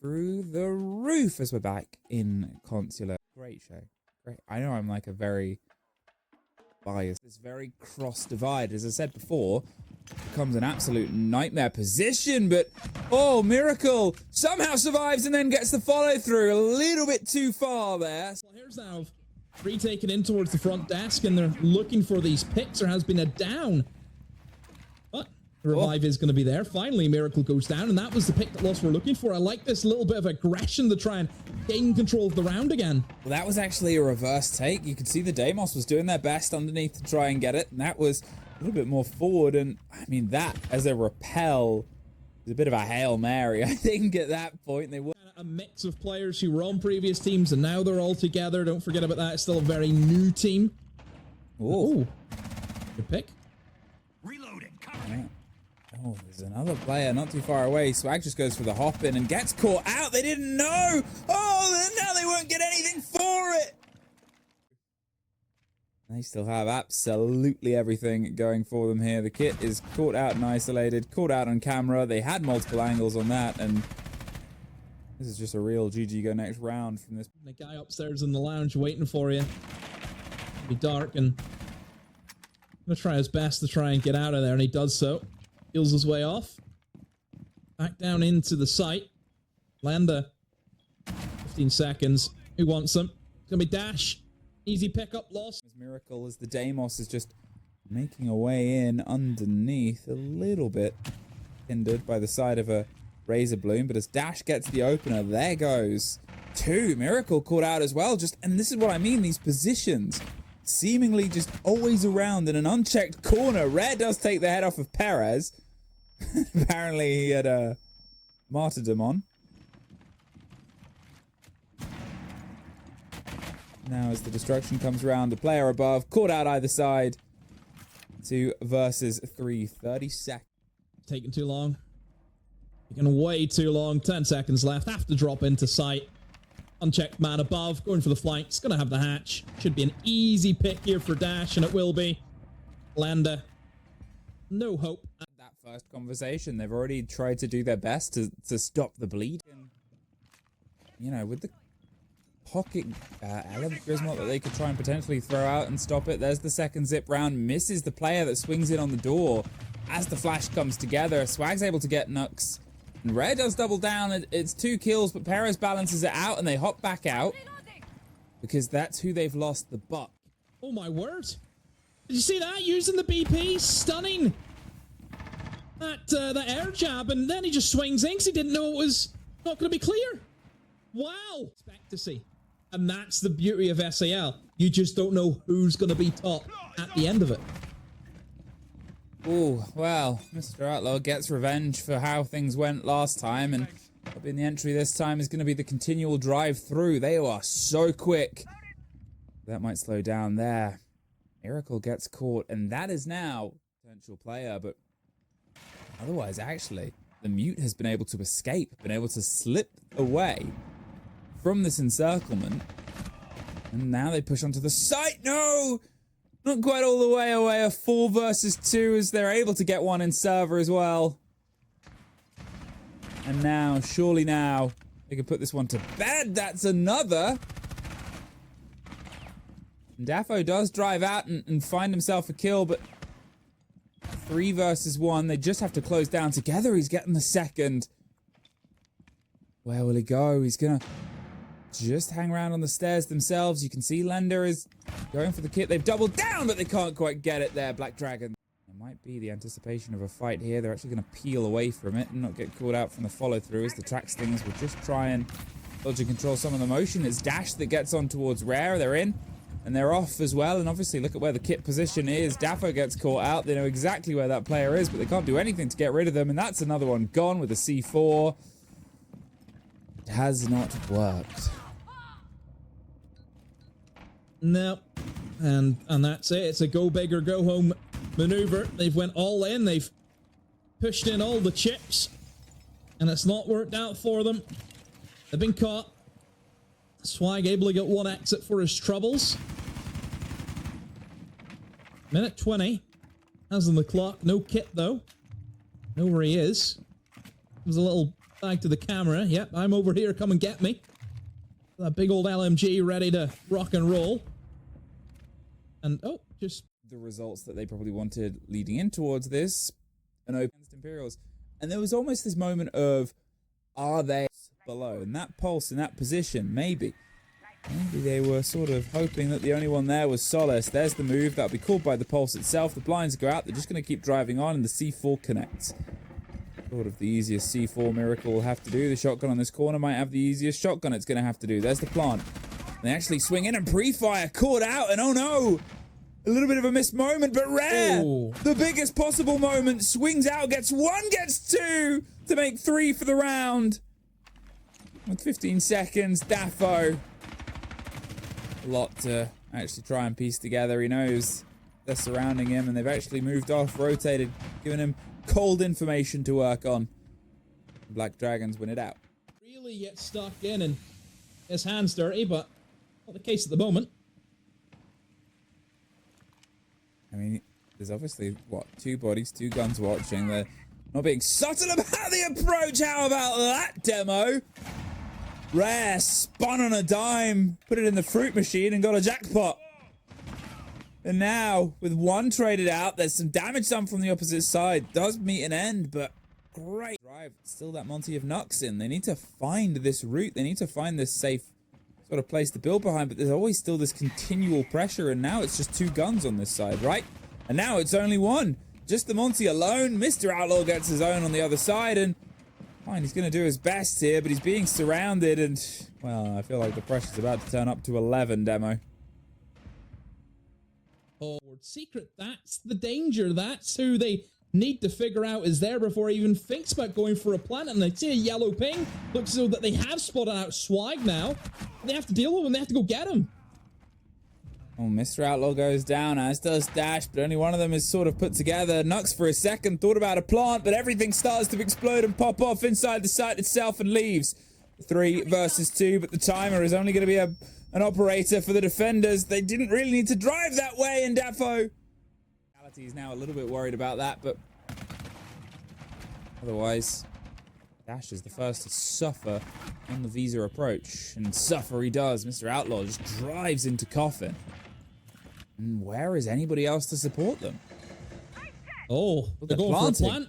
through the roof as we're back in Consular. Great show. Great. I know I'm like a very biased, this very cross divide, as I said before, becomes an absolute nightmare position, but oh, Miracle somehow survives and then gets the follow through a little bit too far there. Well, here's now retaken in towards the front desk, and they're looking for these picks. There has been a down. But the revive is going to be there. Finally, Miracle goes down, and that was the pick that Lost were looking for. I like this little bit of aggression to try and gain control of the round again. Well, that was actually a reverse take. You could see the Deimos was doing their best underneath to try and get it, and that was a little bit more forward. And I mean, that as a repel is a bit of a Hail Mary, I think, at that point. They were a mix of players who were on previous teams, and now they're all together. Don't forget about that. It's still a very new team. Oh, good pick. Reloading. Yeah. Oh, there's another player not too far away. Swag just goes for the hop in and gets caught out. They didn't know. Oh, now they won't get anything for it. They still have absolutely everything going for them here. The kit is caught out and isolated, caught out on camera. They had multiple angles on that, and this is just a real GG go next round from this. The guy upstairs in the lounge waiting for you. It'll be dark, and I'm going to try his best to try and get out of there, and he does so. Heals his way off. Back down into the site. Lander. 15 seconds. Who wants them? It's going to be Dash. Easy pickup, loss. Miracle as the Deimos is just making a way in underneath, a little bit hindered by the side of a Razor Bloom, but as Dash gets the opener, there goes two. Miracle caught out as well, and this is what I mean, these positions seemingly just always around in an unchecked corner. Rare does take the head off of Perez. Apparently he had a martyrdom on. Now as the destruction comes around, the player above, caught out either side. 2 versus 3, 30 seconds. Taking too long. Taking way too long. 10 seconds left. Have to drop into sight. Unchecked man above, going for the flank. It's going to have the hatch. Should be an easy pick here for Dash, and it will be. Lander. No hope. That first conversation, they've already tried to do their best to stop the bleed. And, you know, with the pocket element Griswold that they could try and potentially throw out and stop it. There's the second zip round. Misses the player that swings in on the door. As the flash comes together, Swag's able to get Nux. And Rare does double down. It's 2 kills, but Perez balances it out and they hop back out. Because that's who they've lost the buck. Oh my word. Did you see that? Using the BP. Stunning. That air jab, and then he just swings in because he didn't know it was not going to be clear. Wow. Expect to see. And that's the beauty of SAL. You just don't know who's going to be top at the end of it. Oh, well, Mr. Outlaw gets revenge for how things went last time, and in the entry this time is going to be the continual drive through. They are so quick. That might slow down there. Miracle gets caught, and that is now potential player, but otherwise, actually, the Mute has been able to escape, been able to slip away from this encirclement, and now they push onto the site. No, not quite all the way away. A 4 versus 2 as they're able to get one in server as well. And now, surely now, they can put this one to bed. That's another. And Daffo does drive out and find himself a kill, but 3 versus 1. They just have to close down together. He's getting the second. Where will he go? He's gonna just hang around on the stairs themselves. You can see Lender is going for the kit. They've doubled down, but they can't quite get it there. Black Dragon. It might be the anticipation of a fight here. They're actually going to peel away from it and not get caught out from the follow-through as the track stings will just try and dodge and control some of the motion. It's Dash that gets on towards Rare. They're in, and they're off as well. And obviously, look at where the kit position is. Daffo gets caught out. They know exactly where that player is, but they can't do anything to get rid of them. And that's another one gone with a C4. It has not worked. No, and that's it. It's a go big or go home maneuver. They've went all in. They've pushed in all the chips, and it's not worked out for them. They've been caught. Swag able to get one exit for his troubles. Minute 20. Has on the clock. No kit though. Know where he is. There's a little Back to the camera. Yep, I'm over here. Come and get me. That big old LMG ready to rock and roll. And, oh, just... the results that they probably wanted leading in towards this. An open against Imperials. And there was almost this moment of, are they below? And that pulse in that position, maybe. Maybe they were sort of hoping that the only one there was Solace. There's the move. That'll be called by the pulse itself. The blinds go out. They're just going to keep driving on, and the C4 connects. Sort of the easiest C4 Miracle will have to do. The shotgun on this corner might have the easiest shotgun it's going to have to do. There's the plant. They actually swing in and pre-fire. Caught out, and oh no! A little bit of a missed moment, but rare! Ooh. The biggest possible moment. Swings out, gets one, gets two to make 3 for the round. With 15 seconds, Daffo. A lot to actually try and piece together. He knows they're surrounding him, and they've actually moved off, rotated, given him cold information to work on. Black Dragons win it out. Really get stuck in and his hands dirty, but not the case at the moment. I mean, there's obviously, what, 2 bodies, 2 guns watching. They're not being subtle about the approach. How about that demo? Rare spun on a dime, put it in the fruit machine and got a jackpot. And now, with 1 traded out, there's some damage done from the opposite side. Does meet an end, but great drive. Still that Monty of Nux in. They need to find this route. They need to find this safe sort of place to build behind, but there's always still this continual pressure, and now it's just 2 guns on this side, right? And now it's only 1. Just the Monty alone. Mr. Outlaw gets his own on the other side, and fine, he's going to do his best here, but he's being surrounded, and, well, I feel like the pressure's about to turn up to 11, Demo. Oh, secret, that's the danger. That's who they need to figure out is there before he even thinks about going for a plant. And they see a yellow ping. Looks as though that they have spotted out Swag now. They have to deal with him. They have to go get him. Oh, Mr. Outlaw goes down, as does Dash, but only one of them is sort of put together. Nux for a second thought about a plant, but everything starts to explode and pop off inside the site itself and leaves. 3 versus 2, but the timer is only going to be an operator for the defenders. They didn't really need to drive that way, and Daffo is now a little bit worried about that, but otherwise, Dash is the first to suffer on the Visa approach, and suffer he does. Mr. Outlaw just drives into Coffin. And where is anybody else to support them? Oh, they're going for a plant.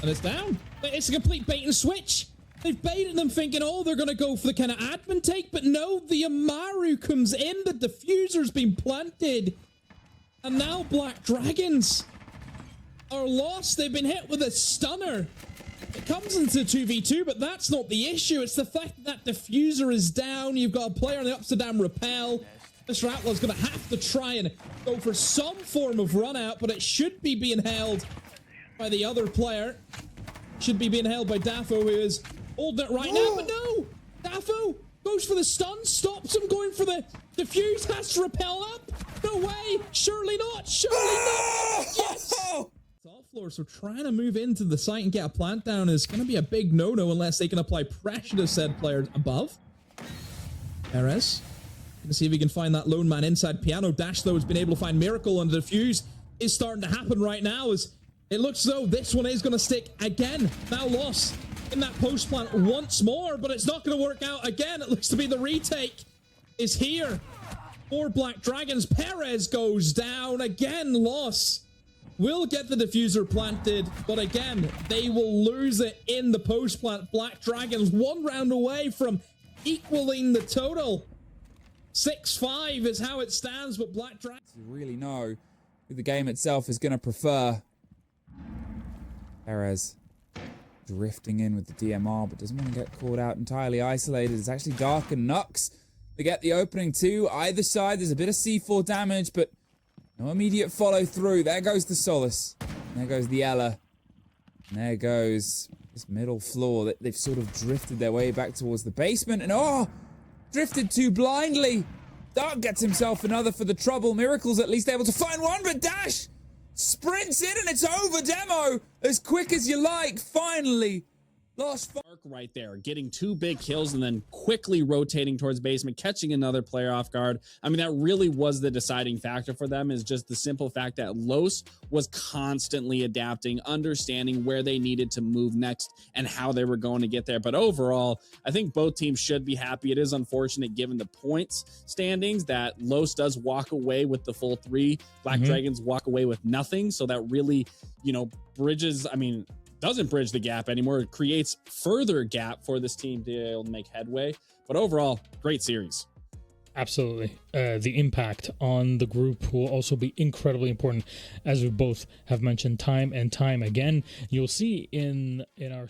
And it's down. It's a complete bait and switch. They've baited them thinking, oh, they're going to go for the kind of admin take, but no, the Amaru comes in, the diffuser's been planted. And now Black Dragons are lost. They've been hit with a stunner. It comes into 2v2, but that's not the issue. It's the fact that diffuser is down. You've got a player on the upside down rappel. Mr. Outlaw's going to have to try and go for some form of run out, but it should be being held by the other player. Should be being held by Daffo, who is holding it right now, but no! Daffo goes for the stun, stops him going for the diffuse, has to rappel up. No way! Surely not! Surely not! Yes! Off floor, so trying to move into the site and get a plant down is going to be a big no-no unless they can apply pressure to said players above. Perez. Gonna see if he can find that lone man inside. Piano Dash, though, has been able to find Miracle, and the defuse is starting to happen right now as it looks as though this one is going to stick again. Now lost in that post plant once more, but it's not going to work out again. It looks to be the retake is here for Black Dragons. Perez goes down again. Loss will get the diffuser planted, but again, they will lose it in the post plant. Black Dragons 1 round away from equaling the total. 6-5 is how it stands, but Black Dragons really know who the game itself is going to prefer. Perez drifting in with the DMR, but doesn't want to get caught out entirely isolated. It's actually Dark and Nux. They get the opening too. Either side, there's a bit of C4 damage, but no immediate follow through. There goes the Solace. There goes the Ella. And there goes this middle floor. They've sort of drifted their way back towards the basement. And oh, drifted too blindly. Dark gets himself another for the trouble. Miracle's at least able to find one, but Dash sprints in and it's over. Demo as quick as you like. Finally, Lost Arc right there, getting 2 big kills and then quickly rotating towards basement, catching another player off guard. I mean, that really was the deciding factor for them, is just the simple fact that Los was constantly adapting, understanding where they needed to move next and how they were going to get there. But overall, I think both teams should be happy. It is unfortunate given the points standings that Los does walk away with the full 3. Black Dragons walk away with nothing. So that really, you know, bridges, I mean, doesn't bridge the gap anymore. It creates further gap for this team to be able to make headway. But overall, great series. Absolutely. The impact on the group will also be incredibly important, as we both have mentioned time and time again. You'll see in our